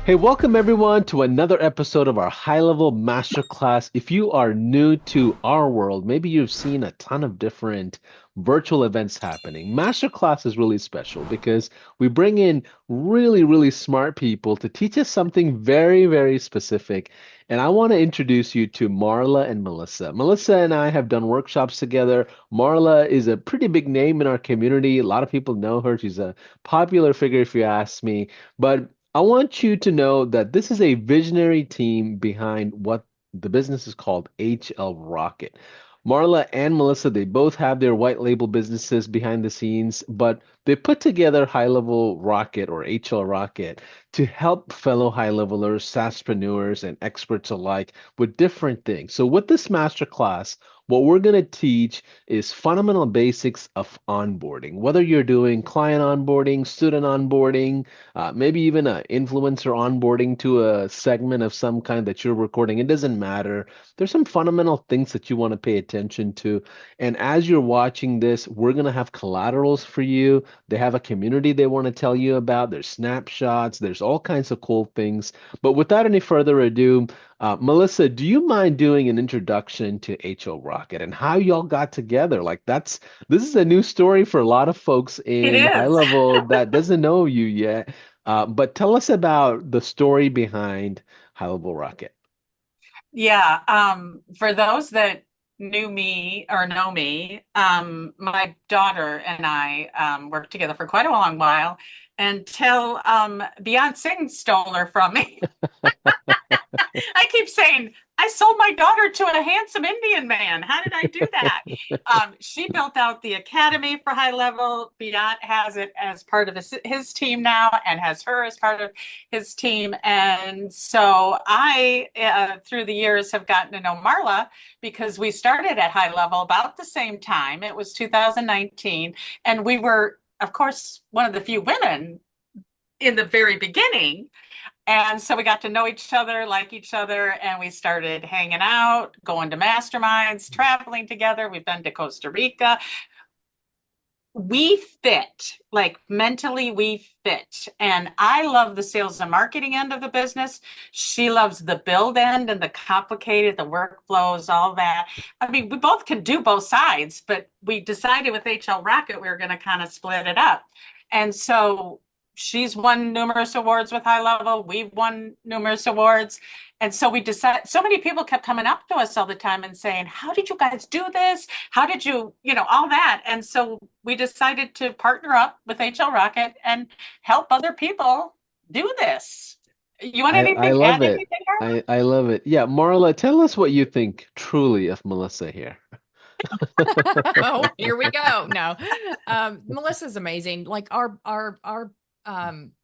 Hey, welcome everyone to another episode of our high level masterclass. If you are new to our world, maybe you've seen a ton of different virtual events happening. Masterclass is really special because we bring in really, really smart people to teach us something very, very specific. And I want to introduce you to Marla and Melissa. Melissa and I have done workshops together. Marla is a pretty big name in our community. A lot of people know her. She's a popular figure, if you ask me. But I want you to know that this is a visionary team behind what the business is called HL Rocket. Marla and Melissa, they both have their white label businesses behind the scenes, but they put together High Level Rocket or HL Rocket to help fellow high levelers, SaaSpreneurs, and experts alike with different things. So, with this masterclass, what we're going to teach is fundamental basics of onboarding. Whether you're doing client onboarding, student onboarding, maybe even an influencer onboarding to a segment of some kind that you're recording. It doesn't matter. There's some fundamental things that you want to pay attention to. And as you're watching this, we're going to have collaterals for you. They have a community they want to tell you about. There's snapshots. There's all kinds of cool things. But without any further ado, Melissa, do you mind doing an introduction to HO Rocket and how y'all got together? This is a new story for a lot of folks It in high is. level that doesn't know you yet. But tell us about the story behind HighLevel Rocket. Yeah. For those that knew me or know me, my daughter and I worked together for quite a long while until Beyonce stole her from me. I keep saying, I sold my daughter to a handsome Indian man. How did I do that? She built out the academy for high level. Beyond has it as part of his team now and has her as part of his team. And so through the years, have gotten to know Marla because we started at high level about the same time. It was 2019. And we were, of course, one of the few women in the very beginning. And so we got to know each other, like each other, and we started hanging out, going to masterminds, traveling together. We've been to Costa Rica. We fit, like mentally, we fit. And I love the sales and marketing end of the business. She loves the build end and the complicated, the workflows, all that. I mean, we both can do both sides, but we decided with HL Rocket we were going to kind of split it up. And so she's won numerous awards with high level. We've won numerous awards. And so we decided, so many people kept coming up to us all the time and saying, how did you guys do this? How did you, all that. And so we decided to partner up with HL Rocket and help other people do this. You want I anything, love add it. anything, Marla? I love it. Yeah, Marla, tell us what you think truly of Melissa here. Oh, here we go. No, Melissa's amazing. Like our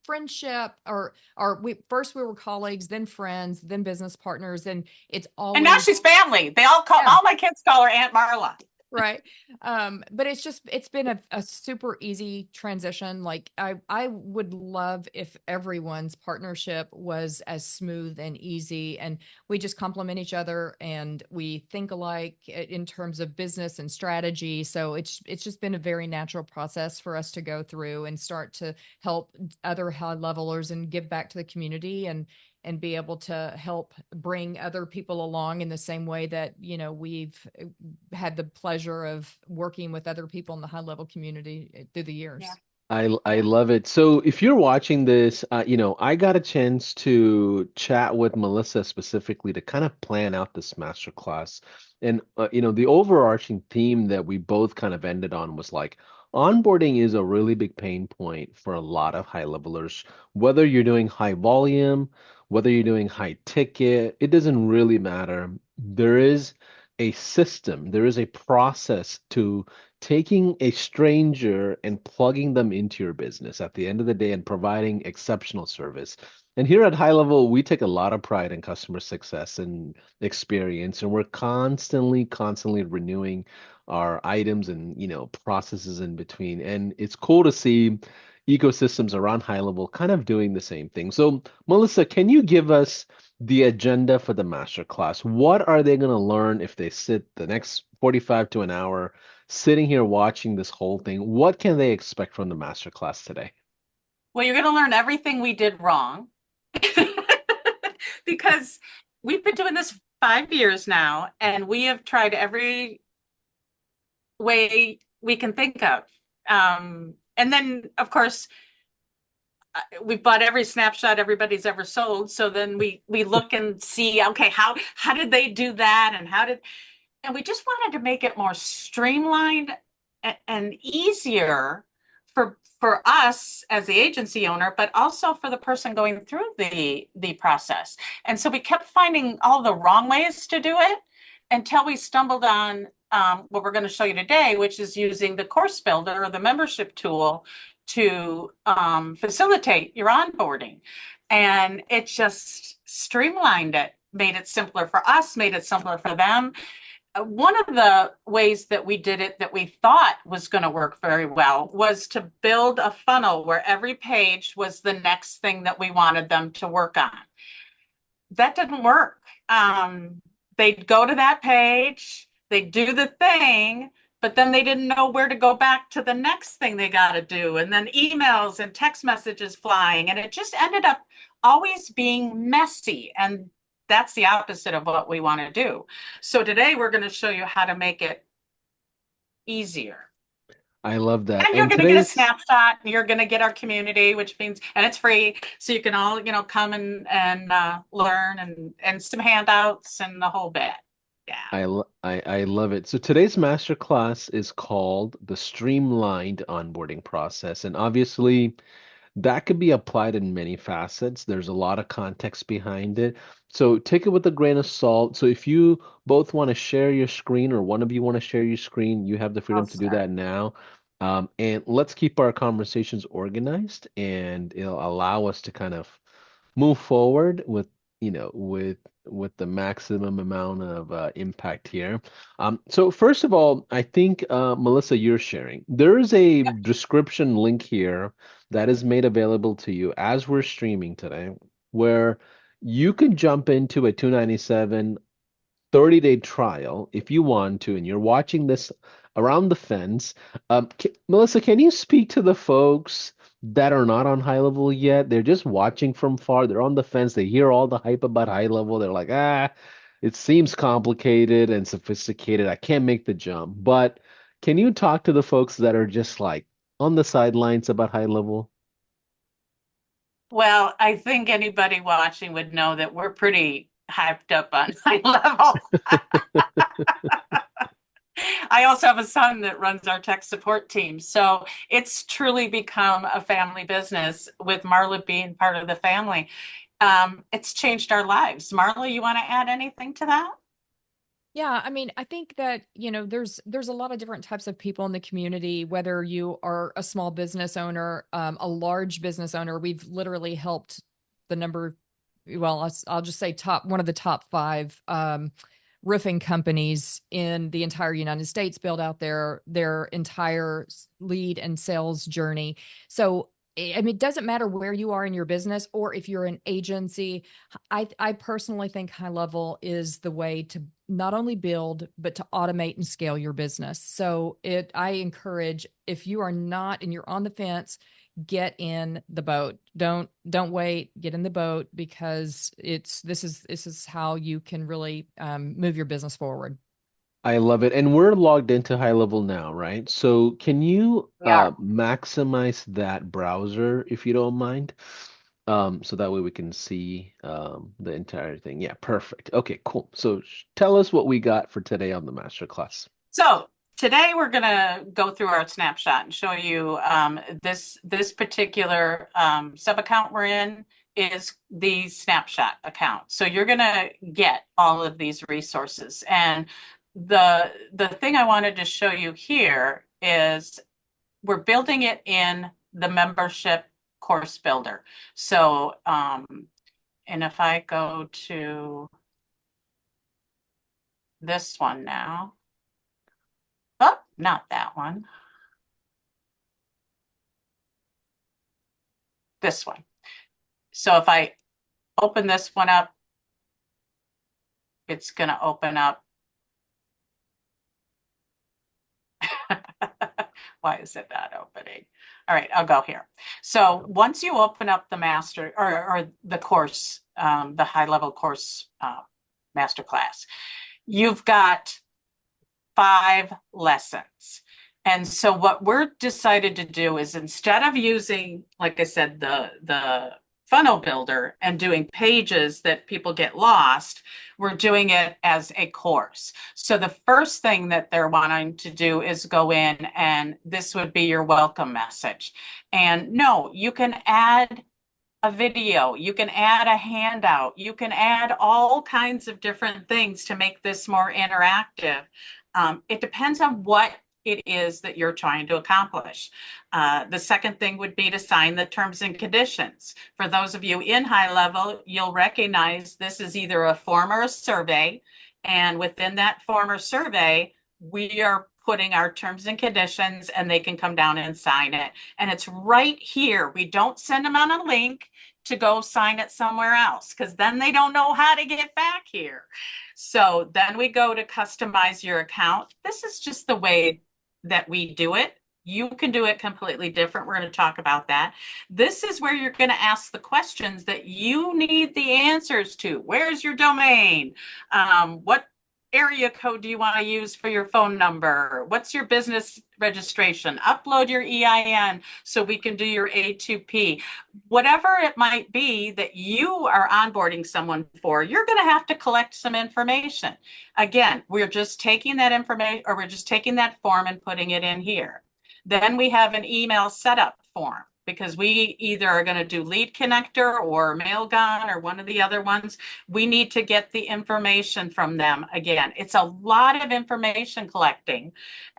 friendship, or we were colleagues, then friends, then business partners, and it's And now always she's family. They all call, yeah. all my kids call her Aunt Marla. Right. But it's been a super easy transition. Like I would love if everyone's partnership was as smooth and easy, and we just complement each other and we think alike in terms of business and strategy. So it's just been a very natural process for us to go through and start to help other high levelers and give back to the community and be able to help bring other people along in the same way that, we've had the pleasure of working with other people in the high level community through the Yeah. years. I Yeah. love it. So if you're watching this, I got a chance to chat with Melissa specifically to kind of plan out this masterclass. And the overarching theme that we both kind of ended on was like onboarding is a really big pain point for a lot of high levelers. Whether you're doing high volume, whether you're doing high ticket, it doesn't really matter. There is a system, there is a process to taking a stranger and plugging them into your business at the end of the day and providing exceptional service. And here at High Level, we take a lot of pride in customer success and experience, and we're constantly renewing our items and processes in between. And it's cool to see ecosystems around High Level kind of doing the same thing. So, Melissa, can you give us the agenda for the masterclass? What are they going to learn if they sit the next 45 to an hour sitting here watching this whole thing? What can they expect from the masterclass today? Well, you're going to learn everything we did wrong. because we've been doing this 5 years now, and we have tried every way we can think of. And then, of course, we bought every snapshot everybody's ever sold. So then we look and see, okay, how did they do that, and we just wanted to make it more streamlined and easier for us as the agency owner, but also for the person going through the process. And so we kept finding all the wrong ways to do it until we stumbled on what we're going to show you today, which is using the course builder or the membership tool to facilitate your onboarding. And it just streamlined it, made it simpler for us, made it simpler for them. One of the ways that we did it that we thought was going to work very well was to build a funnel where every page was the next thing that we wanted them to work on. That didn't work. They'd go to that page, they'd do the thing, but then they didn't know where to go back to the next thing they got to do. And then emails and text messages flying. And it just ended up always being messy. And that's the opposite of what we want to do. So today we're going to show you how to make it easier. I love that. And you're And going to get a today's snapshot, and you're going to get our community, which means, and it's free. So you can all, come and learn and some handouts and the whole bit. Yeah. I love it. So today's masterclass is called the Streamlined Onboarding Process. And obviously, that could be applied in many facets. There's a lot of context behind it. So take it with a grain of salt. So if you both want to share your screen or one of you want to share your screen, you have the freedom I'll to do start. that now. And let's keep our conversations organized, and it'll allow us to kind of move forward with, with the maximum amount of impact here. So first of all, I think Melissa, you're sharing. There is a description link here that is made available to you as we're streaming today, where you can jump into a 297 30-day trial if you want to, and you're watching this around the fence. Melissa, can you speak to the folks that are not on HighLevel yet? They're just watching from far. They're on the fence. They hear all the hype about HighLevel. They're like, it seems complicated and sophisticated. I can't make the jump. But can you talk to the folks that are just like on the sidelines about HighLevel? Well, I think anybody watching would know that we're pretty hyped up on HighLevel. I also have a son that runs our tech support team. So it's truly become a family business with Marla being part of the family. It's changed our lives. Marla, you want to add anything to that? Yeah, I mean, I think that, there's a lot of different types of people in the community, whether you are a small business owner, a large business owner. We've literally helped the number, well, I'll just say one of the top five roofing companies in the entire United States build out their entire lead and sales journey. So I mean, it doesn't matter where you are in your business or if you're an agency. I personally think HighLevel is the way to not only build, but to automate and scale your business. So I encourage, if you are not and you're on the fence, get in the boat. Don't wait, get in the boat, because this is how you can really move your business forward. I love it. And we're logged into HighLevel now, right? So can you We are. maximize that browser if you don't mind? So that way we can see the entire thing. Yeah, perfect. Okay, cool. So tell us what we got for today on the masterclass. So today we're going to go through our snapshot and show you this particular sub account we're in is the snapshot account. So you're going to get all of these resources. And the thing I wanted to show you here is we're building it in the membership course builder. So, and if I go to this one now, oh, not that one, this one. So if I open this one up, it's going to open up. Why is it not opening? All right, I'll go here. So once you open up the master or the course, the high-level course masterclass, you've got 5 lessons. And so what we're decided to do is, instead of using, like I said, the funnel builder and doing pages that people get lost, we're doing it as a course. So the first thing that they're wanting to do is go in, and this would be your welcome message. And no, you can add a video, you can add a handout, you can add all kinds of different things to make this more interactive. It depends on what it is that you're trying to accomplish. The second thing would be to sign the terms and conditions. For those of you in HighLevel, you'll recognize this is either a form or a survey. And within that form or survey, we are putting our terms and conditions, and they can come down and sign it. And it's right here. We don't send them on a link to go sign it somewhere else, because then they don't know how to get back here. So then we go to customize your account. This is just the way that we do it. You can do it completely different. We're going to talk about that. This is where you're going to ask the questions that you need the answers to. Where's your domain? What area code do you want to use for your phone number? What's your business registration? Upload your EIN so we can do your A2P. Whatever it might be that you are onboarding someone for, you're going to have to collect some information. Again, we're just taking that information, or we're just taking that form and putting it in here. Then we have an email setup form, because we either are going to do Lead Connector or Mailgun or one of the other ones. We need to get the information from them. Again, it's a lot of information collecting.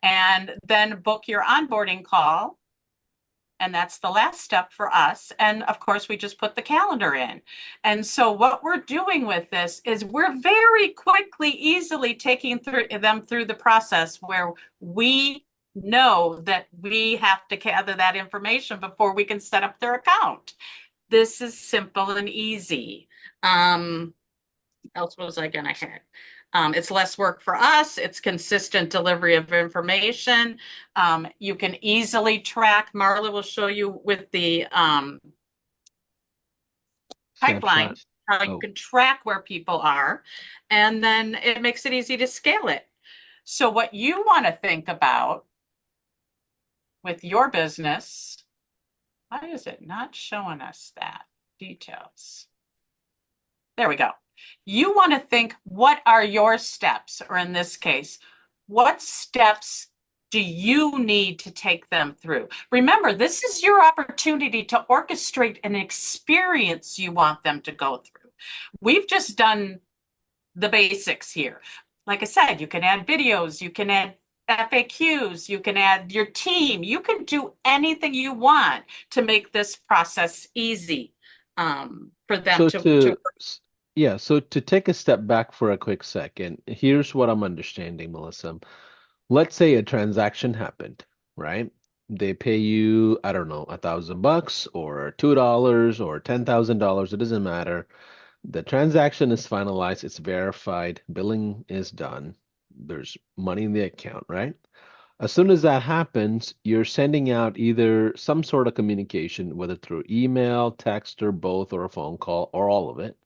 And then book your onboarding call. And that's the last step for us. And of course, we just put the calendar in. And so what we're doing with this is we're very quickly, easily taking them through the process where we know that we have to gather that information before we can set up their account. This is simple and easy. Else was I gonna hit? It's less work for us. It's consistent delivery of information. You can easily track. Marla will show you with the pipeline Snapshot. how you can track where people are, and then it makes it easy to scale it. So what you want to think about with your business, why is it not showing us that details? There we go. You want to think, what are your steps? Or in this case, what steps do you need to take them through? Remember, this is your opportunity to orchestrate an experience you want them to go through. We've just done the basics here. Like I said, you can add videos, you can add FAQs, you can add your team, you can do anything you want to make this process easy for them So to take a step back for a quick second, here's what I'm understanding, Melissa. Let's say a transaction happened, right? They pay you, I don't know, $1,000 or $2 or $10,000. It doesn't matter. The transaction is finalized, it's verified, billing is done. There's money in the account, right? As soon as that happens, you're sending out either some sort of communication, whether through email, text, or both, or a phone call, or all of it,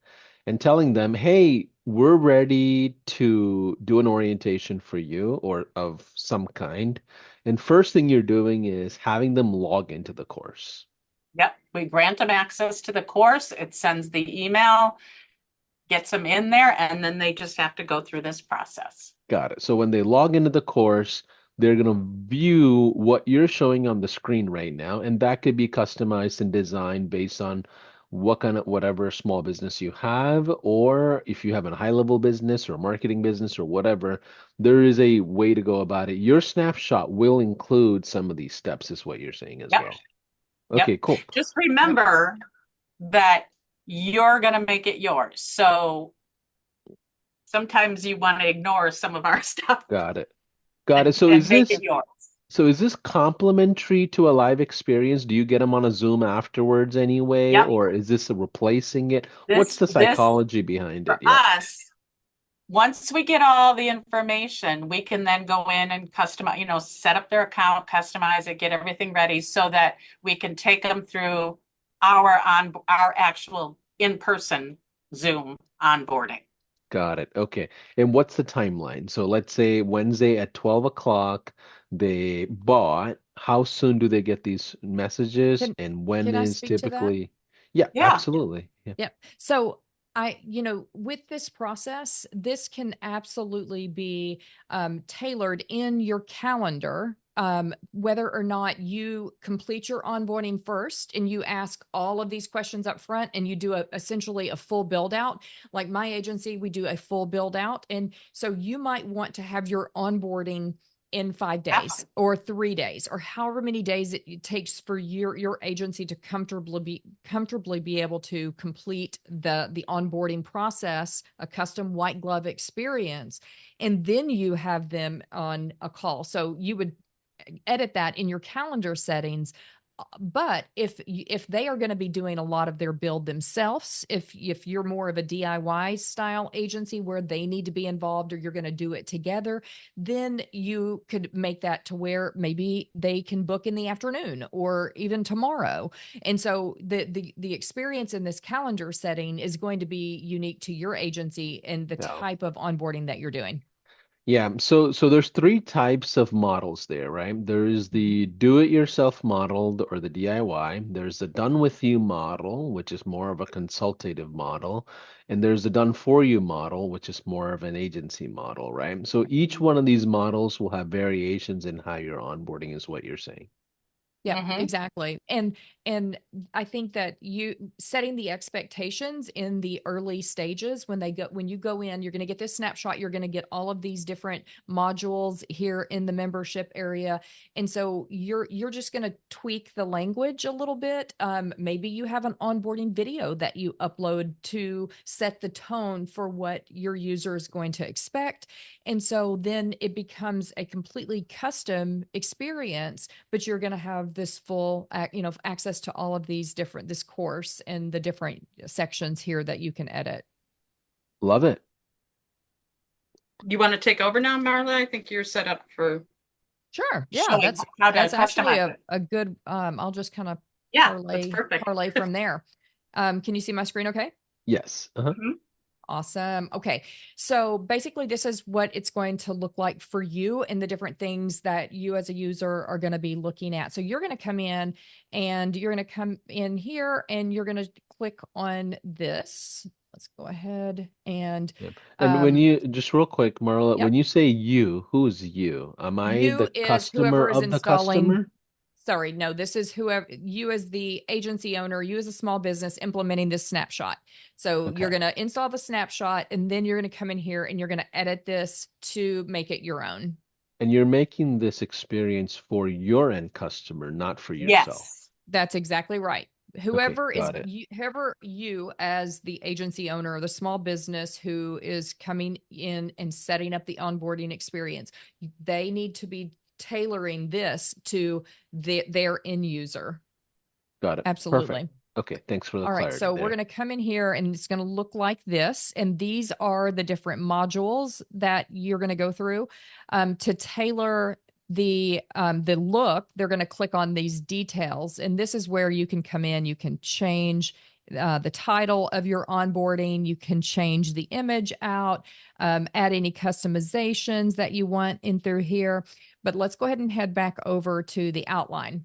and telling them, hey, we're ready to do an orientation for you or of some kind. And first thing you're doing is having them log into the course. Yep, we grant them access to the course. It sends the email, gets them in there, and then they just have to go through this process. Got it. So when they log into the course, they're going to view what you're showing on the screen right now, and that could be customized and designed based on whatever small business you have, or if you have a high-level business or marketing business or whatever, there is a way to go about it. Your snapshot will include some of these steps, is what you're saying as well. Okay, cool. Just remember that you're going to make it yours. So sometimes you want to ignore some of our stuff. Got it. So make it yours. So is this complementary to a live experience? Do you get them on a Zoom afterwards anyway, or is this replacing it? What's the psychology behind it? For us, Once we get all the information, we can then go in and customize, set up their account, customize it, get everything ready so that we can take them through our actual in-person Zoom onboarding. Got it. Okay. And what's the timeline? So let's say Wednesday at 12 o'clock, they bought. How soon do they get these messages? Can And when can I is speak to that? typically? Yeah, Yeah. absolutely. Yeah. Yep. So with this process, this can absolutely be tailored in your calendar, whether or not you complete your onboarding first and you ask all of these questions up front and you do essentially a full build out. Like my agency, we do a full build out. And so you might want to have your onboarding in 5 days or 3 days or however many days it takes for your agency to comfortably be able to complete the onboarding process, a custom white glove experience, and then you have them on a call. So you would edit that in your calendar settings. But if they are going to be doing a lot of their build themselves, if you're more of a DIY style agency where they need to be involved or you're going to do it together, then you could make that to where maybe they can book in the afternoon or even tomorrow. And so the experience in this calendar setting is going to be unique to your agency and the Yeah. type of onboarding that you're doing. Yeah, so there's three types of models there, right? There is the do-it-yourself model or the DIY. There's the done-with-you model, which is more of a consultative model, and there's the done-for-you model, which is more of an agency model, right? So each one of these models will have variations in how you're onboarding, is what you're saying. Yeah, Mhm. exactly. And I think that you setting the expectations in the early stages when you go in, you're going to get this snapshot, you're going to get all of these different modules here in the membership area. And so you're just going to tweak the language a little bit. Maybe you have an onboarding video that you upload to set the tone for what your user is going to expect. And so then it becomes a completely custom experience, but you're going to have this full, access to all of this course and the different sections here that you can edit. Love it. You want to take over now, Marla? I think you're set up for Sure. Yeah, showing how to that's actually customize it. a good, I'll just kind of Yeah, that's perfect. parlay from there. Can you see my screen okay? Yes. Uh-huh. Mhm. Awesome. Okay. So basically, this is what it's going to look like for you and the different things that you as a user are going to be looking at. So you're going to come in and you're going to come in here and you're going to click on this. Let's go ahead and Yep. And when you just real quick, Marla, yep. when you say you, who's you? Am I You the is customer whoever is of the installing. customer? Sorry, no, this is whoever you as the agency owner, you as a small business implementing this snapshot. So you're Okay. going to install the snapshot and then you're going to come in here and you're going to edit this to make it your own. And you're making this experience for your end customer, not for yourself. Yes. That's exactly right. Okay, got it. Whoever you as the agency owner or the small business who is coming in and setting up the onboarding experience, they need to be tailoring this to their end user. Got it. Absolutely. Perfect. Okay, thanks for the All right, clarity so we're there. going to come in here and it's going to look like this. And these are the different modules that you're going to go through to tailor the look. They're going to click on these details. And this is where you can come in. You can change the title of your onboarding. You can change the image out, add any customizations that you want in through here. But let's go ahead and head back over to the outline.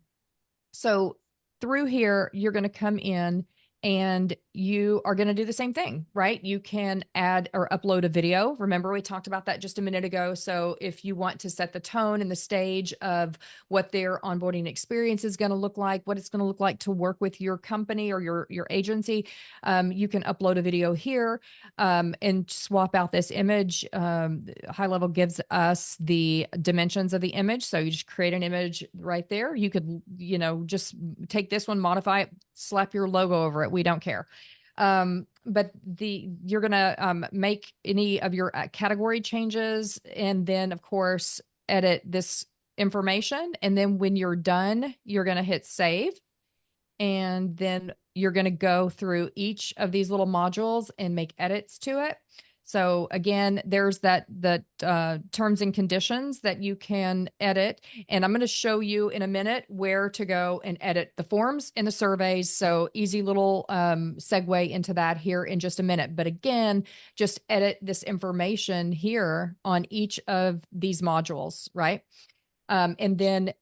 So through here, you're going to come in and you are going to do the same thing, right? You can add or upload a video. Remember, we talked about that just a minute ago. So if you want to set the tone and the stage of what their onboarding experience is going to look like, what it's going to look like to work with your company or your agency, you can upload a video here and swap out this image. HighLevel gives us the dimensions of the image. So you just create an image right there. You could, just take this one, modify it, slap your logo over it. We don't care. But you're going to make any of your category changes and then of course edit this information. And then when you're done, you're going to hit save. And then you're going to go through each of these little modules and make edits to it. So again, there's that terms and conditions that you can edit. And I'm going to show you in a minute where to go and edit the forms and the surveys. So easy little segue into that here in just a minute. But again, just edit this information here on each of these modules, right? And then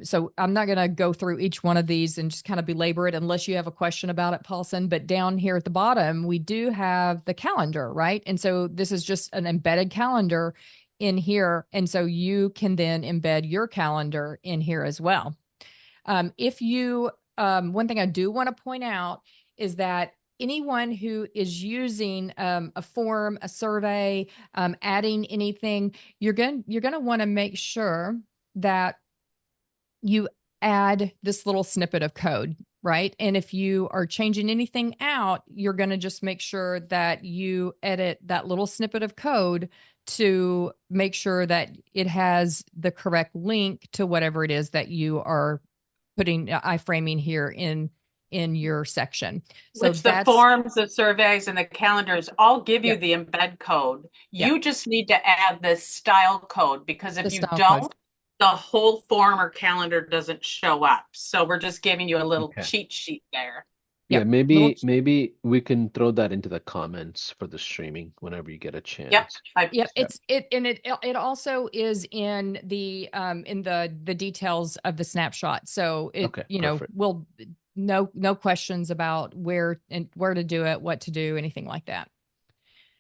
so I'm not going to go through each one of these and just kind of belabor it unless you have a question about it, Paulson. But down here at the bottom, we do have the calendar, right? And so this is just an embedded calendar in here. And so you can then embed your calendar in here as well. If you, one thing I do want to point out is that anyone who is using a form, a survey, adding anything, you're going to want to make sure that you add this little snippet of code, right? And if you are changing anything out, you're going to just make sure that you edit that little snippet of code to make sure that it has the correct link to whatever it is that you are putting iframing here in your section. So Which the that's forms, the surveys, and the calendars all give you Yep. the embed code. Yep. You just need to add the style code, because the if you style don't, code. the whole form or calendar doesn't show up. So we're just giving you a little Okay. cheat sheet there. Yeah, Yep. maybe we can throw that into the comments for the streaming whenever you get a chance. Yep, it also is in the details of the snapshot. So it Okay, perfect. Will no questions about where to do it, what to do, anything like that.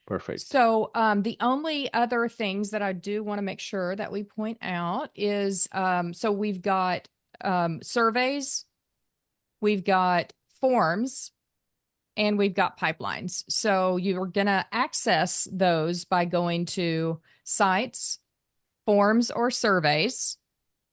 Perfect. So the only other things that I do want to make sure that we point out is so we've got surveys, we've got forms, and we've got pipelines. So you're going to access those by going to sites, forms, or surveys.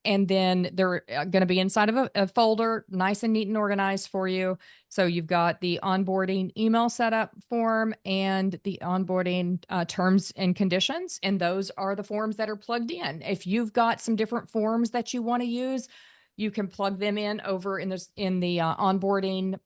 And then they're going to be inside of a folder, nice and neat and organized for you. So you've got the onboarding email setup form and the onboarding terms and conditions. And those are the forms that are plugged in. If you've got some different forms that you want to use, you can plug them in over in the onboarding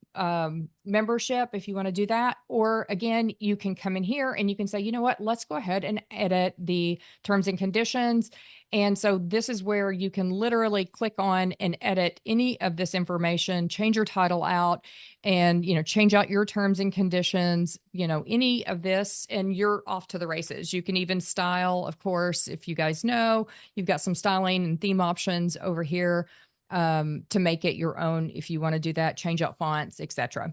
membership if you want to do that. Or again, you can come in here and you can say, you know what, let's go ahead and edit the terms and conditions. And so this is where you can literally click on and edit any of this information, change your title out, and change out your terms and conditions, any of this, and you're off to the races. You can even style, of course, if you guys know, you've got some styling and theme options over here to make it your own if you want to do that, change out fonts, etc.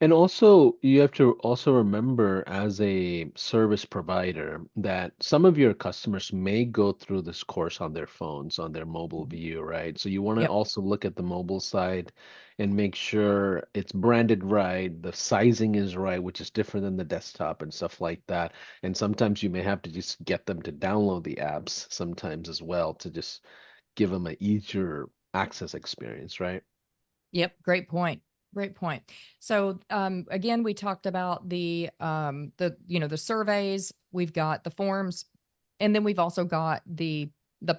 And also, you have to also remember as a service provider that some of your customers may go through this course on their phones, on their mobile view, right? So you want to Yep. also look at the mobile side and make sure it's branded right, the sizing is right, which is different than the desktop and stuff like that. And sometimes you may have to just get them to download the apps sometimes as well to just give them an easier access experience, right? Yep. Great point. Great point. So again, we talked about the surveys, we've got the forms, and then we've also got the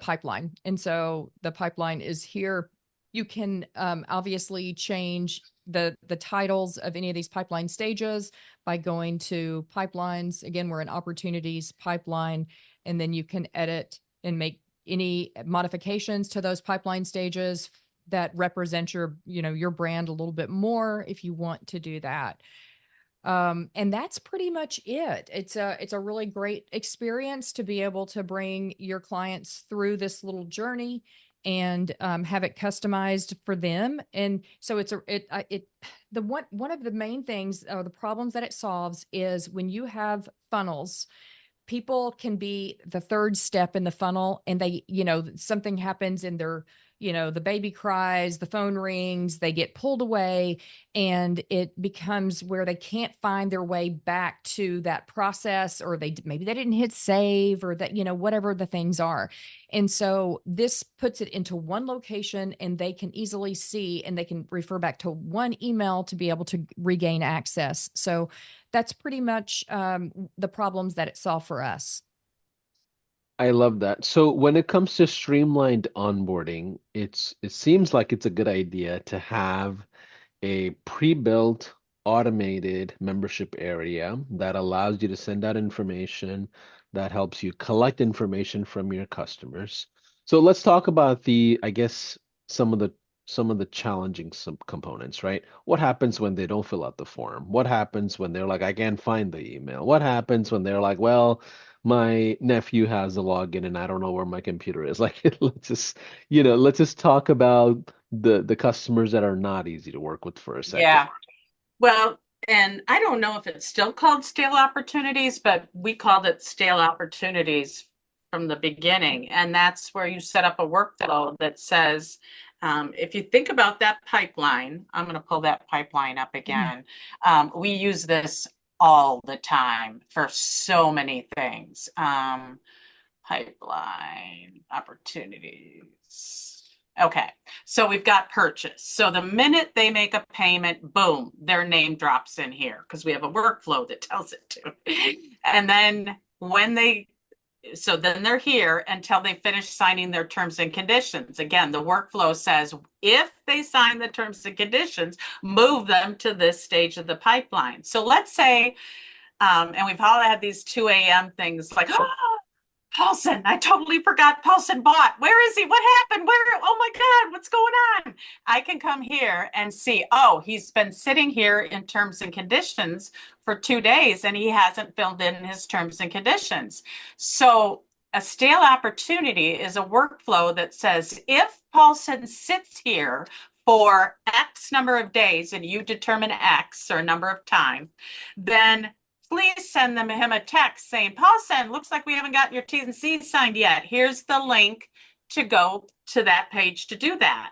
pipeline. And so the pipeline is here. You can obviously change the titles of any of these pipeline stages by going to pipelines. Again, we're in opportunities pipeline, and then you can edit and make any modifications to those pipeline stages that represent your brand a little bit more if you want to do that. And that's pretty much it. It's a really great experience to be able to bring your clients through this little journey and have it customized for them. And so one of the main things or the problems that it solves is when you have funnels, people can be the third step in the funnel and they, something happens in their, the baby cries, the phone rings, they get pulled away, and it becomes where they can't find their way back to that process, or maybe they didn't hit save, or that, whatever the things are. And so this puts it into one location and they can easily see, and they can refer back to one email to be able to regain access. So that's pretty much the problems that it solved for us. I love that. So when it comes to streamlined onboarding, it seems like it's a good idea to have a pre-built automated membership area that allows you to send out information, that helps you collect information from your customers. So let's talk about I guess, some of the challenging components, right? What happens when they don't fill out the form? What happens when they're like, I can't find the email? What happens when they're like, well, my nephew has the login and I don't know where my computer is? Like, let's just talk about the customers that are not easy to work with for a second. Yeah. Well, and I don't know if it's still called stale opportunities, but we called it stale opportunities from the beginning. And that's where you set up a workflow that says, if you think about that pipeline, I'm going to pull that pipeline up again. We use this all the time for so many things. Pipeline opportunities. Okay, so we've got purchase. So the minute they make a payment, boom, their name drops in here because we have a workflow that tells it to. And then then they're here until they finish signing their terms and conditions. Again, the workflow says if they sign the terms and conditions, move them to this stage of the pipeline. So let's say, and we've all had these 2 a.m. things like, oh, Paulson, I totally forgot Paulson bought. Where is he? What happened? Oh my God, what's going on? I can come here and see, oh, he's been sitting here in terms and conditions for 2 days and he hasn't filled in his terms and conditions. So a stale opportunity is a workflow that says if Paulson sits here for X number of days and you determine X or number of time, then please send him a text saying, Paulson, looks like we haven't gotten your T's and C's signed yet. Here's the link to go to that page to do that.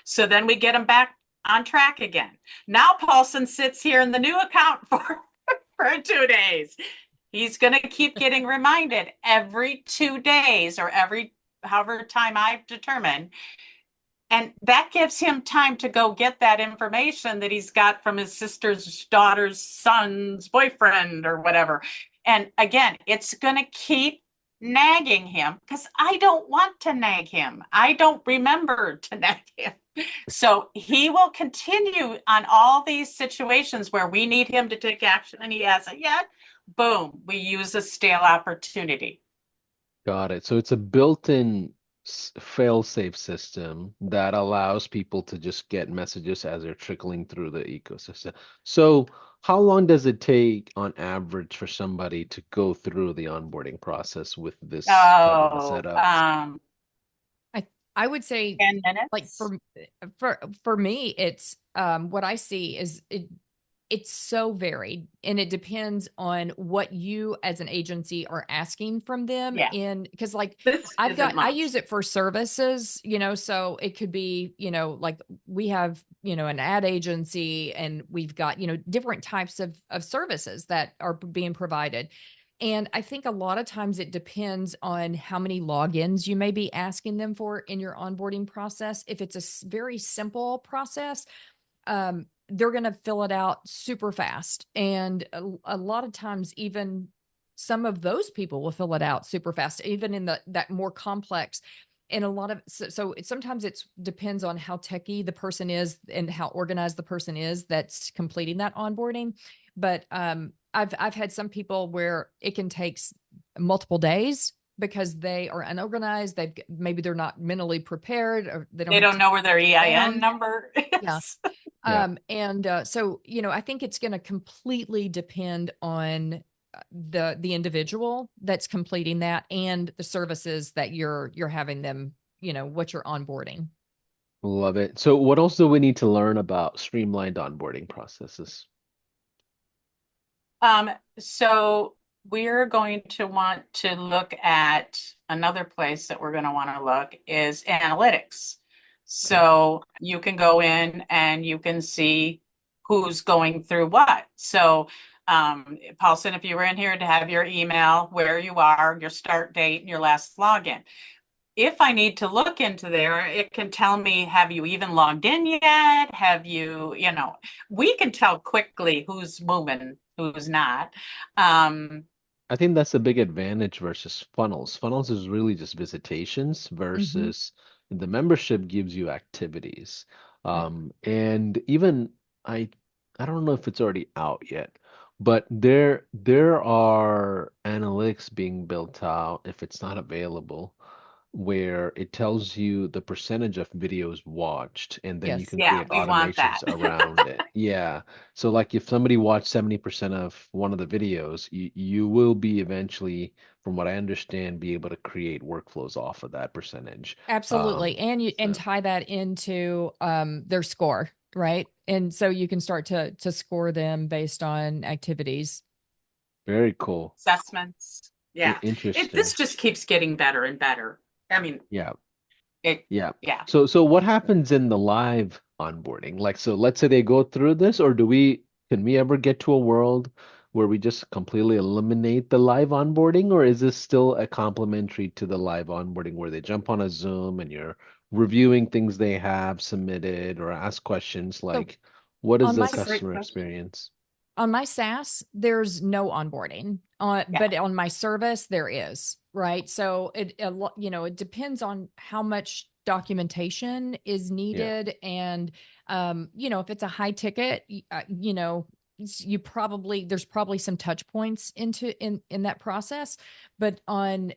So then we get him back on track again. Now Paulson sits here in the new account for 2 days. He's going to keep getting reminded every 2 days or every however time I've determined. And that gives him time to go get that information that he's got from his sister's daughter's son's boyfriend or whatever. And again, it's going to keep nagging him because I don't want to nag him. I don't remember to nag him. So he will continue on all these situations where we need him to take action and he hasn't yet. Boom, we use a stale opportunity. Got it. So it's a built-in fail-safe system that allows people to just get messages as they're trickling through the ecosystem. So how long does it take on average for somebody to go through the onboarding process with this type of a setup? I would say 10 minutes. like for me, it's what I see is it's so varied and it depends on what you as an agency are asking from them. Yeah. Because like I use it for services, so it could be, like we have, an ad agency and we've got, different types of services that are being provided. And I think a lot of times it depends on how many logins you may be asking them for in your onboarding process. If it's a very simple process, they're going to fill it out super fast. And a lot of times, even some of those people will fill it out super fast, even in that more complex. And a lot of, so sometimes it depends on how techie the person is and how organized the person is that's completing that onboarding. But I've had some people where it can take multiple days because they are unorganized. Maybe they're not mentally prepared or they don't know where their EIN number is. Yeah. So, I think it's going to completely depend on the individual that's completing that and the services that you're having them, what you're onboarding. Love it. So what else do we need to learn about streamlined onboarding processes? So we're going to want to look at another place that we're going to want to look is analytics. So you can go in and you can see who's going through what. So Paulson, if you were in here to have your email, where you are, your start date, and your last login. If I need to look into there, it can tell me, have you even logged in yet? Have you, we can tell quickly who's moving, who's not. I think that's a big advantage versus funnels. Funnels is really just visitations versus the membership gives you activities. And even I I don't know if it's already out yet, but there are analytics being built out if it's not available, where it tells you the percentage of videos watched, and then you Yes. can Yeah, create we want automations that. around it. Yeah. So like if somebody watched 70% of one of the videos, you will be eventually, from what I understand, be able to create workflows off of that percentage. Absolutely. And and So tie that into their score, right? And so you can start to score them based on activities. very cool. Assessments. Yeah. This Interesting. just keeps getting better and better. I mean, Yeah. it, Yeah. yeah. So what happens in the live onboarding? Like, so let's say they go through this, or can we ever get to a world where we just completely eliminate the live onboarding, or is this still a complementary to the live onboarding where they jump on a Zoom and you're reviewing things they have submitted or ask questions So like, what is on the my That's a great customer question. experience? on my SaaS, there's no onboarding. Yeah. But on my service, there is, right? So it depends on how much documentation is Yeah. needed, and if it's a high ticket, you probably there's probably some touch points in that process. But on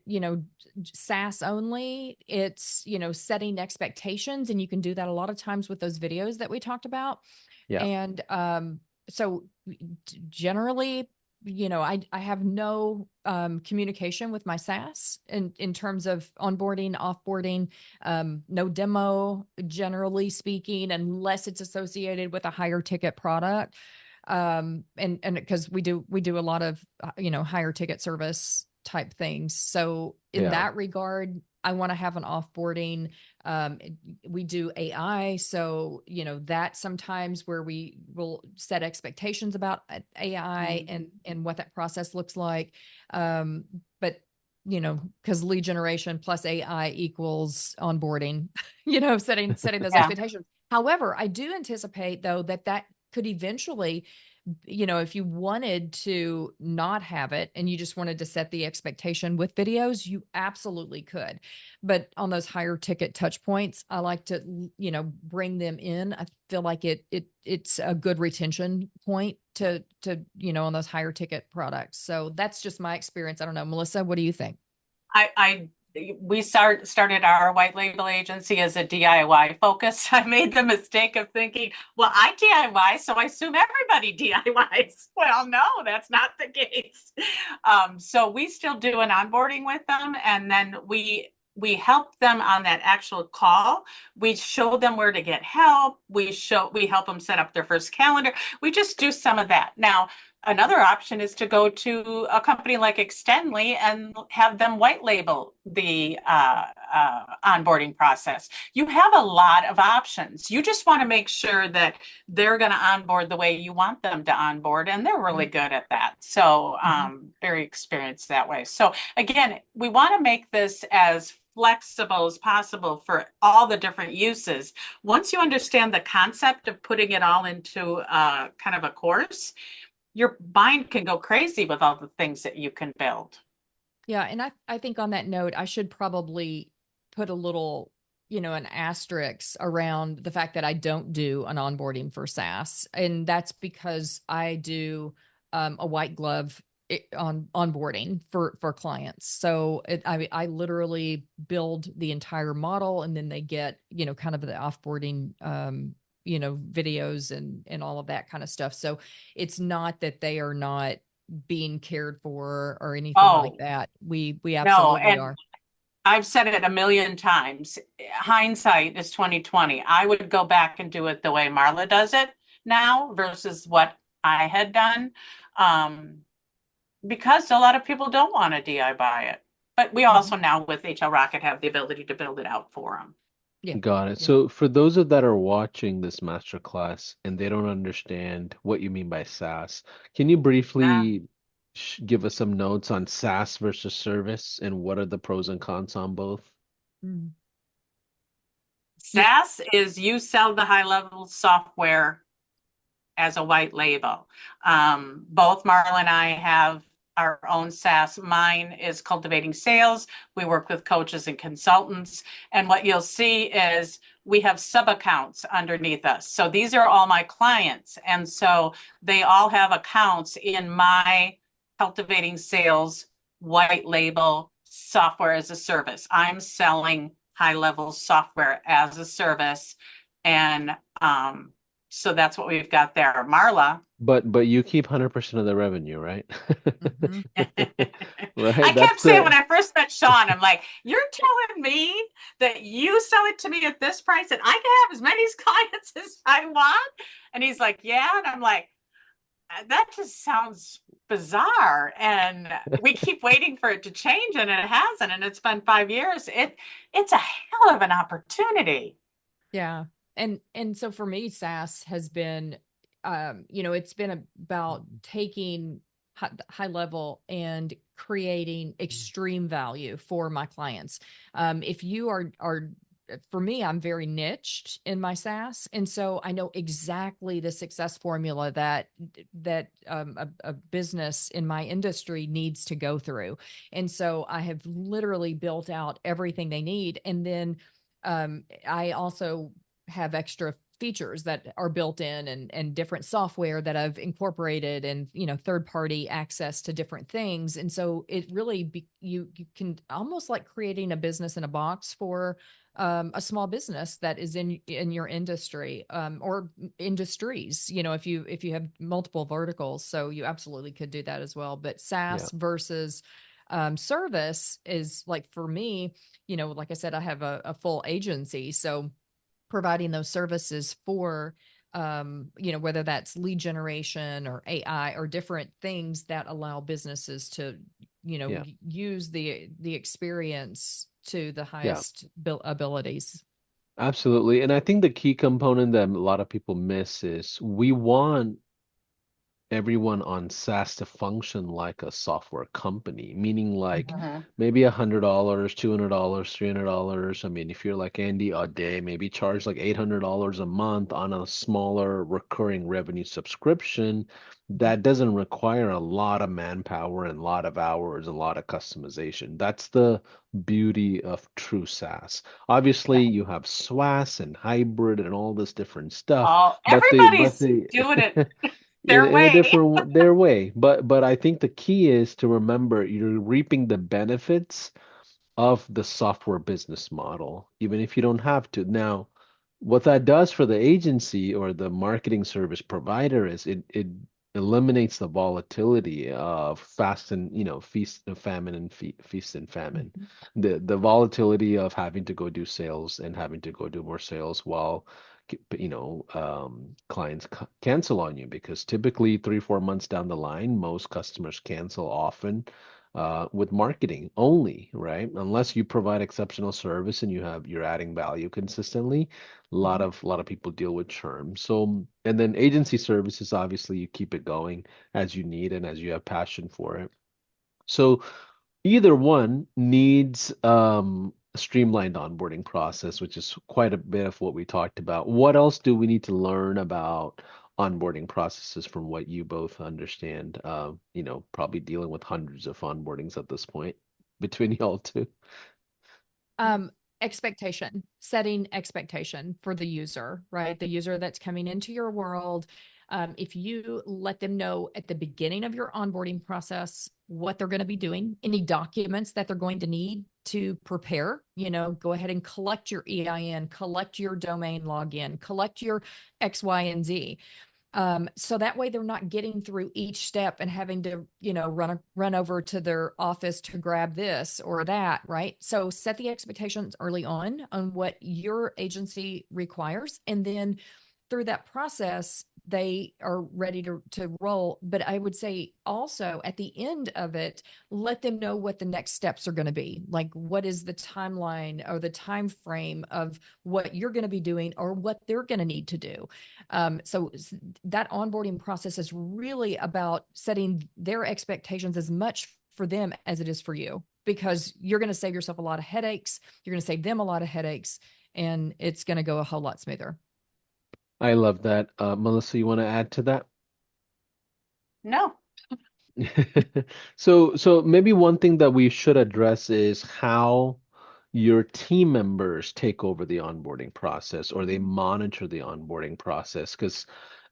SaaS only, it's setting expectations, and you can do that a lot of times with those videos that we talked about. Yeah. And so generally, I have no communication with my SaaS in terms of onboarding, offboarding, no demo, generally speaking, unless it's associated with a higher ticket product. And because we do a lot of higher ticket service type things. So in Yeah. that regard, I want to have an offboarding. We do AI, so that sometimes where we will set expectations about AI Mm. and what that process looks like. But because lead generation plus AI equals onboarding, setting those Yeah. expectations. However, I do anticipate though that could eventually, if you wanted to not have it and you just wanted to set the expectation with videos, you absolutely could. But on those higher ticket touch points, I like to, bring them in. I feel like it's a good retention point on those higher ticket products. So that's just my experience. I don't know, Melissa, what do you think? I we started our white label agency as a DIY focus. I made the mistake of thinking, well, I DIY, so I assume everybody DIYs. Well, no, that's not the case. So we still do an onboarding with them, and then we help them on that actual call. We show them where to get help. We help them set up their first calendar. We just do some of that. Now, another option is to go to a company like Extendly and have them white label the onboarding process. You have a lot of options. You just want to make sure that they're going to onboard the way you want them to onboard, and they're really good at that. So, Mhm. very experienced that way. So, again, we want to make this as flexible as possible for all the different uses. Once you understand the concept of putting it all into kind of a course, your mind can go crazy with all the things that you can build. Yeah, and I think on that note, I should probably put a little, an asterisk around the fact that I don't do an onboarding for SaaS, and that's because I do a white glove on onboarding for clients. So I literally build the entire model, and then they get kind of the offboarding videos and all of that kind of stuff. So it's not that they are not being cared for or anything like Oh, that. We no, absolutely and are. I've said it a million times. Hindsight is 2020. I would go back and do it the way Marla does it now versus what I had done. Um, because a lot of people don't want to DIY it. But we Mhm. also now with HL Rocket have the ability to build it out for them. Yeah. Got it. Yeah. So for those of that are watching this masterclass and they don't understand what you mean by SaaS, can you briefly give us some notes on SaaS versus service and what are the pros and cons on both? Mm. Yeah. SaaS is you sell the high level software as a white label. Both Marla and I have our own SaaS. Mine is Cultivating Sales. We work with coaches and consultants. And what you'll see is we have sub-accounts underneath us. So these are all my clients. And so they all have accounts in my Cultivating Sales white label software as a service. I'm selling HighLevel software as a service. And so that's what we've got there. Marla. But you keep 100% of the revenue, right? Mhm. I Right? That's kept saying when the I first met Sean, I'm like, you're telling me that you sell it to me at this price and I can have as many clients as I want? And he's like, yeah. And I'm like, that just sounds bizarre. And we keep waiting for it to change and it hasn't. And it's been 5 years. It's a hell of an opportunity. Yeah. And so for me, SaaS has been, it's been about taking HighLevel and creating extreme value for my clients. If you are for me, I'm very niched in my SaaS, and so I know exactly the success formula that a business in my industry needs to go through. And so I have literally built out everything they need, and then I also have extra features that are built in and different software that I've incorporated and, third party access to different things. And so it really, you can almost like creating a business in a box for a small business that is in your industry or industries, if you have multiple verticals. So you absolutely could do that as well. But yeah. SaaS versus service is like, for me, like I said, I have a full agency. So providing those services for, whether that's lead generation or AI or different things that allow businesses to, Yeah. use the experience to the Yeah. highest abilities. Absolutely. And I think the key component that a lot of people miss is we want everyone on SaaS to function like a software company, meaning like Mhm. maybe $100, $200, $300. I mean, if you're like Andy a day, maybe charge like $800 a month on a smaller recurring revenue subscription that doesn't require a lot of manpower and a lot of hours, a lot of customization. That's the beauty of true SaaS. Obviously, you have SWAS and hybrid and all this different stuff, but Everybody's they doing it in their a way. different their way. But I think the key is to remember you're reaping the benefits of the software business model, even if you don't have to. Now, what that does for the agency or the marketing service provider is it eliminates the volatility of fast and feast and famine and feast and famine. Mhm. The volatility of having to go do sales and having to go do more sales while clients cancel on you because typically 3-4 months down the line, most customers cancel often with marketing only, right? Unless you provide exceptional service and you're adding value consistently, Mhm. a lot of people deal with churn. So, and then agency services, obviously, you keep it going as you need and as you have passion for it. So either one needs a streamlined onboarding process, which is quite a bit of what we talked about. What else do we need to learn about onboarding processes from what you both understand? Probably dealing with hundreds of onboardings at this point between y'all two. Um, setting expectation for the user, right? The user that's coming into your world. If you let them know at the beginning of your onboarding process what they're going to be doing, any documents that they're going to need to prepare, go ahead and collect your EIN, collect your domain login, collect your X, Y, and Z. So that way they're not getting through each step and having to, run over to their office to grab this or that, right? So set the expectations early on what your agency requires. And then through that process, they are ready to roll. But I would say also at the end of it, let them know what the next steps are going to be. Like, what is the timeline or the time frame of what you're going to be doing or what they're going to need to do. So that onboarding process is really about setting their expectations as much for them as it is for you, because you're going to save yourself a lot of headaches. You're going to save them a lot of headaches, and it's going to go a whole lot smoother. I love that. Melissa, you want to add to that? No. So maybe one thing that we should address is how your team members take over the onboarding process or they monitor the onboarding process. Because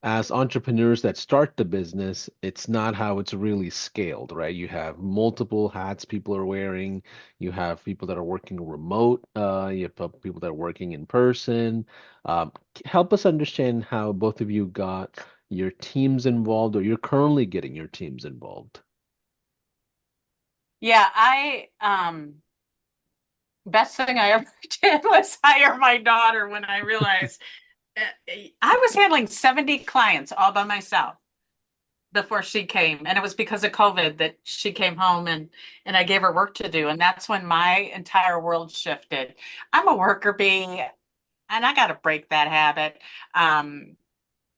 as entrepreneurs that start the business, it's not how it's really scaled, right? You have multiple hats people are wearing. You have people that are working remote. You have people that are working in person. Help us understand how both of you got your teams involved, or you're currently getting your teams involved. Yeah, best thing I ever did was hire my daughter when I realized I was handling 70 clients all by myself before she came. And it was because of COVID that she came home and I gave her work to do. And that's when my entire world shifted. I'm a worker bee and I got to break that habit. And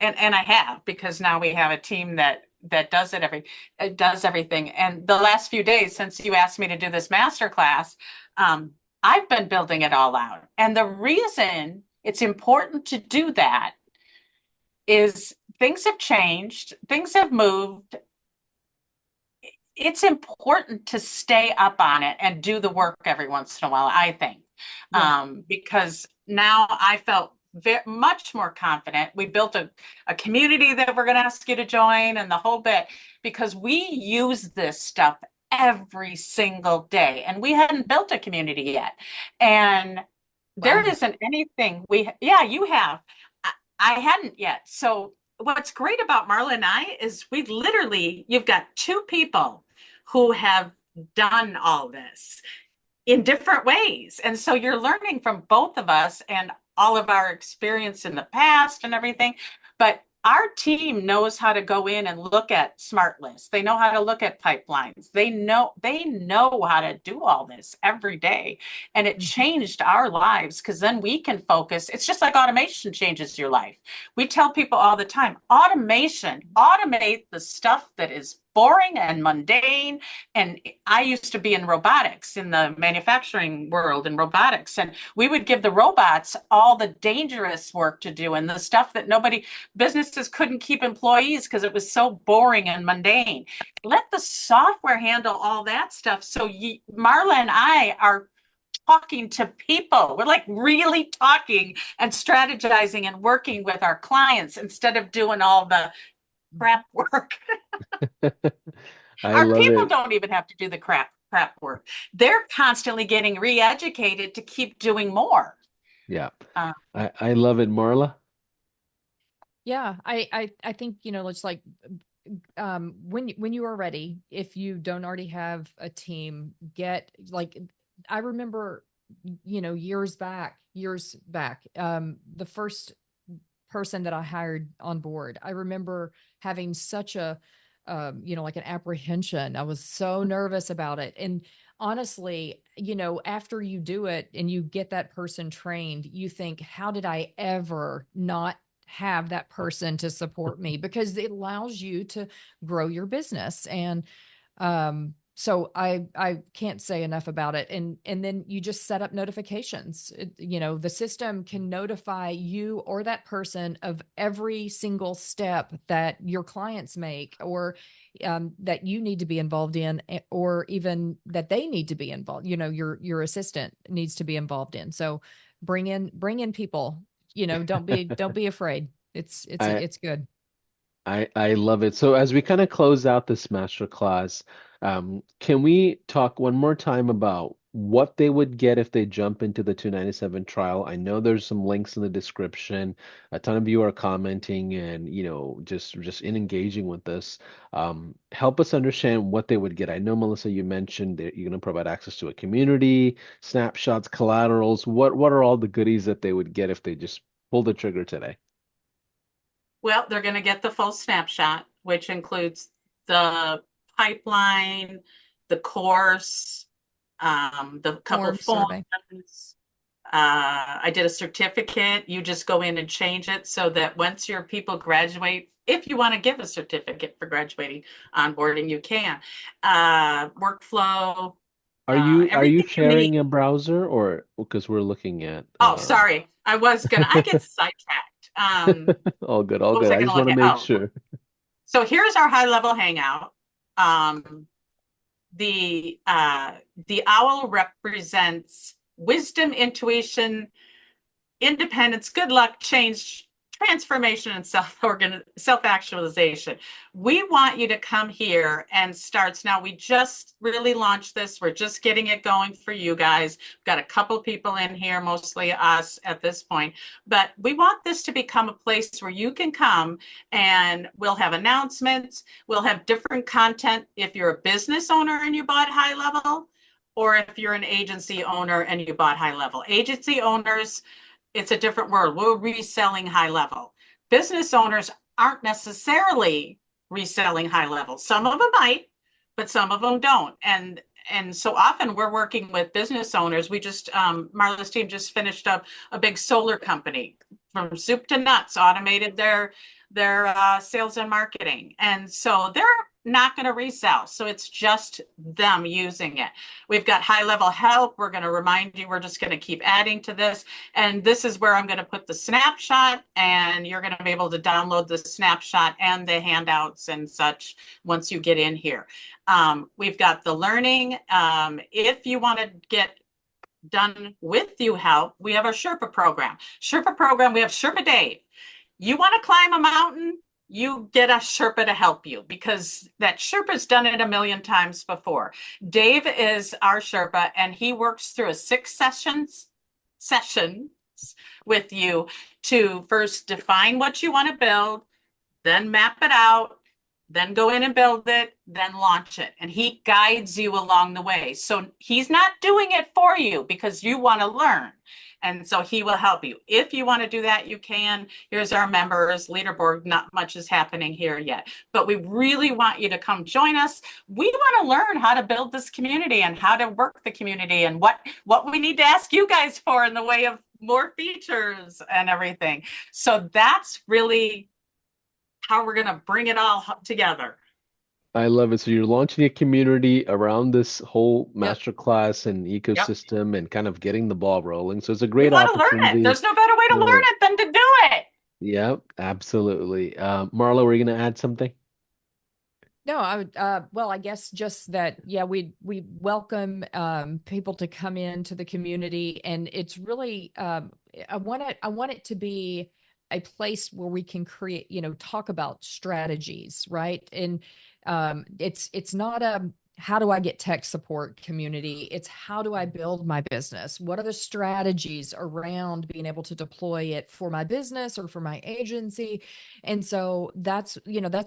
I have, because now we have a team that does everything. And the last few days since you asked me to do this master class, I've been building it all out. And the reason it's important to do that is things have changed, things have moved. It's important to stay up on it and do the work every once in a while, I think. Yeah. Because now I felt much more confident. We built a community that we're going to ask you to join and the whole bit, because we use this stuff every single day and we hadn't built a community yet. And there Wow. isn't anything yeah, you have. I hadn't yet. So what's great about Marla and I is you've got two people who have done all this in different ways. And so you're learning from both of us and all of our experience in the past and everything. But our team knows how to go in and look at smart lists. They know how to look at pipelines. They know how to do all this every day. And it Mhm. changed our lives because then we can focus. It's just like automation changes your life. We tell people all the time, automate the stuff that is boring and mundane. And I used to be in robotics, in the manufacturing world in robotics, and we would give the robots all the dangerous work to do and the stuff that businesses couldn't keep employees because it was so boring and mundane. Let the software handle all that stuff. So Marla and I are talking to people. We're like really talking and strategizing and working with our clients instead of doing all the crap work. I Our love people it. don't even have to do the crap work. They're constantly getting re-educated to keep doing more. Yeah. Uh, I love it, Marla. Yeah, I think, it's like when you are ready, if you don't already have a team, get like I remember, years back, the first person that I hired on board, I remember having such a like an apprehension. I was so nervous about it. And honestly, after you do it and you get that person trained, you think, how did I ever not have that person to support me? Because it allows you to grow your business. And so I can't say enough about it. And then you just set up notifications. The system can notify you or that person of every single step that your clients make, or that you need to be involved in, or even that they need to be involved. Your assistant needs to be involved in. So bring in people. Don't be afraid. I It's good. I love it. So as we kind of close out this master class, can we talk one more time about what they would get if they jump into the 297 trial? I know there's some links in the description. A ton of you are commenting and just in engaging with this. Help us understand what they would get. I know, Melissa, you mentioned that you're going to provide access to a community, snapshots, collaterals. What are all the goodies that they would get if they just pull the trigger today? well, they're going to get the full snapshot, which includes the pipeline, the course, the couple Form survey. forms. I did a certificate. You just go in and change it so that once your people graduate, if you want to give a certificate for graduating onboarding, you can. Workflow, Are you everything you need. sharing a browser, or because we're looking at Oh, sorry. I get sidetracked. all good, all What was good. I I going to just want look to at? make Oh, sure. so here's our high level hangout. Um, the owl represents wisdom, intuition, independence, good luck, change, transformation, and self-actualization. We want you to come here and start. Now, we just really launched this. We're just getting it going for you guys. We've got a couple people in here, mostly us at this point, but we want this to become a place where you can come and we'll have announcements. We'll have different content. If you're a business owner and you bought HighLevel, or if you're an agency owner and you bought HighLevel. Agency owners, it's a different word. We're reselling HighLevel. Business owners aren't necessarily reselling HighLevel. Some of them might, but some of them don't. And so often we're working with business owners. We just, Marla's team just finished up a big solar company from soup to nuts, automated their sales and marketing. And so they're not going to resell. So it's just them using it. We've got HighLevel help. We're going to remind you, we're just going to keep adding to this. And this is where I'm going to put the snapshot, and you're going to be able to download the snapshot and the handouts and such once you get in here. We've got the learning. If you want to get done with you help, we have our Sherpa program. Sherpa program, we have Sherpa Dave. You want to climb a mountain? You get a Sherpa to help you, because that Sherpa's done it a million times before. Dave is our Sherpa, and he works through a 6 sessions with you to first define what you want to build, then map it out, then go in and build it, then launch it. And he guides you along the way. So he's not doing it for you because you want to learn. And so he will help you. If you want to do that, you can. Here's our members leaderboard. Not much is happening here yet, but we really want you to come join us. We want to learn how to build this community and how to work the community and what we need to ask you guys for in the way of more features and everything. So that's really how we're going to bring it all together. I love it. So you're launching a community around this whole Yep. masterclass and ecosystem and kind of getting the ball rolling. So it's a great We want to learn it. opportunity. There's no better way to learn it than to do it. Yep, absolutely. Marla, were you going to add something? No, I would, well, I guess just that, yeah, we welcome people to come into the community, and it's really, I want it to be a place where we can create, talk about strategies, right? And it's not a how do I get tech support community? It's how do I build my business? What are the strategies around being able to deploy it for my business or for my agency? And so that's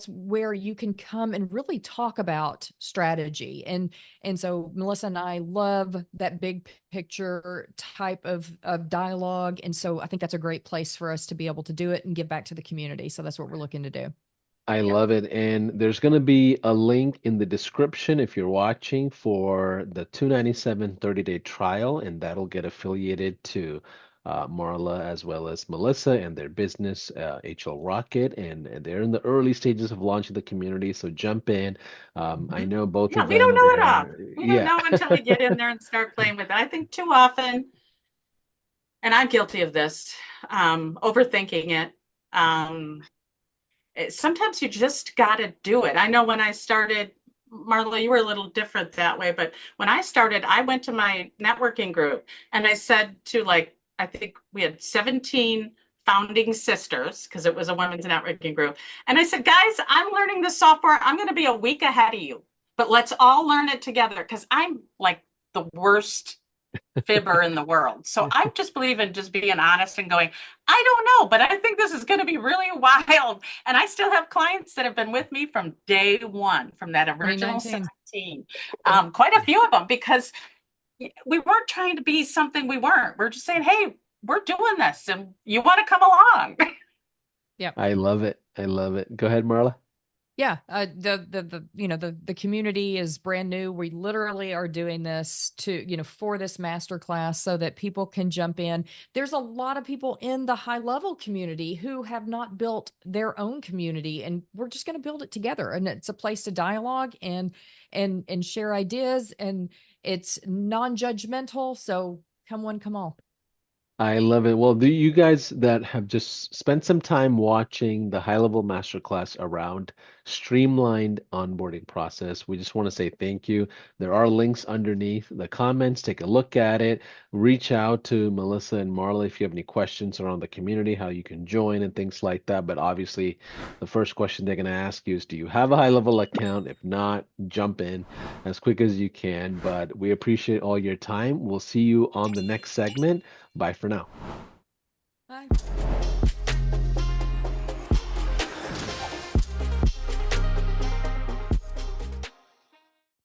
where you can come and really talk about strategy. And so Melissa and I love that big picture type of dialogue. And so I think that's a great place for us to be able to do it and give back to the community. So that's what we're looking to do. I love it. And there's going to be a link in the description if you're watching for the $297 30-day trial, and that'll get affiliated to Marla as well as Melissa and their business, HL Rocket. And they're in the early stages of launching the community. So jump in. I know both of we them. don't know it all. We Yeah. don't know until we get in there and start playing with it. I think too often, and I'm guilty of this, overthinking it. Sometimes you just got to do it. I know when I started, Marla, you were a little different that way, but when I started, I went to my networking group and I said to, I think we had 17 founding sisters because it was a women's networking group. And I said, guys, I'm learning this software. I'm going to be a week ahead of you, but let's all learn it together because I'm like the worst fibber in the world. So I just believe in just being honest and going, I don't know, but I think this is going to be really wild. And I still have clients that have been with me from day one, from that original 17, quite a few of them, because we weren't trying to be something we weren't. We're just saying, hey, we're doing this and you want to come along. Yeah. I love it. I love it. Go ahead, Marla. Yeah, the community is brand new. We literally are doing this for this masterclass so that people can jump in. There's a lot of people in the HighLevel community who have not built their own community, and we're just going to build it together. And it's a place to dialogue and share ideas, and it's non-judgmental. So come one, come all. I love it. Well, you guys that have just spent some time watching the high level masterclass around streamlined onboarding process, we just want to say thank you. There are links underneath the comments. Take a look at it. Reach out to Melissa and Marla if you have any questions around the community, how you can join and things like that. But obviously, the first question they're going to ask you is, do you have a high level account? If not, jump in as quick as you can. But we appreciate all your time. We'll see you on the next segment. Bye for now. Bye.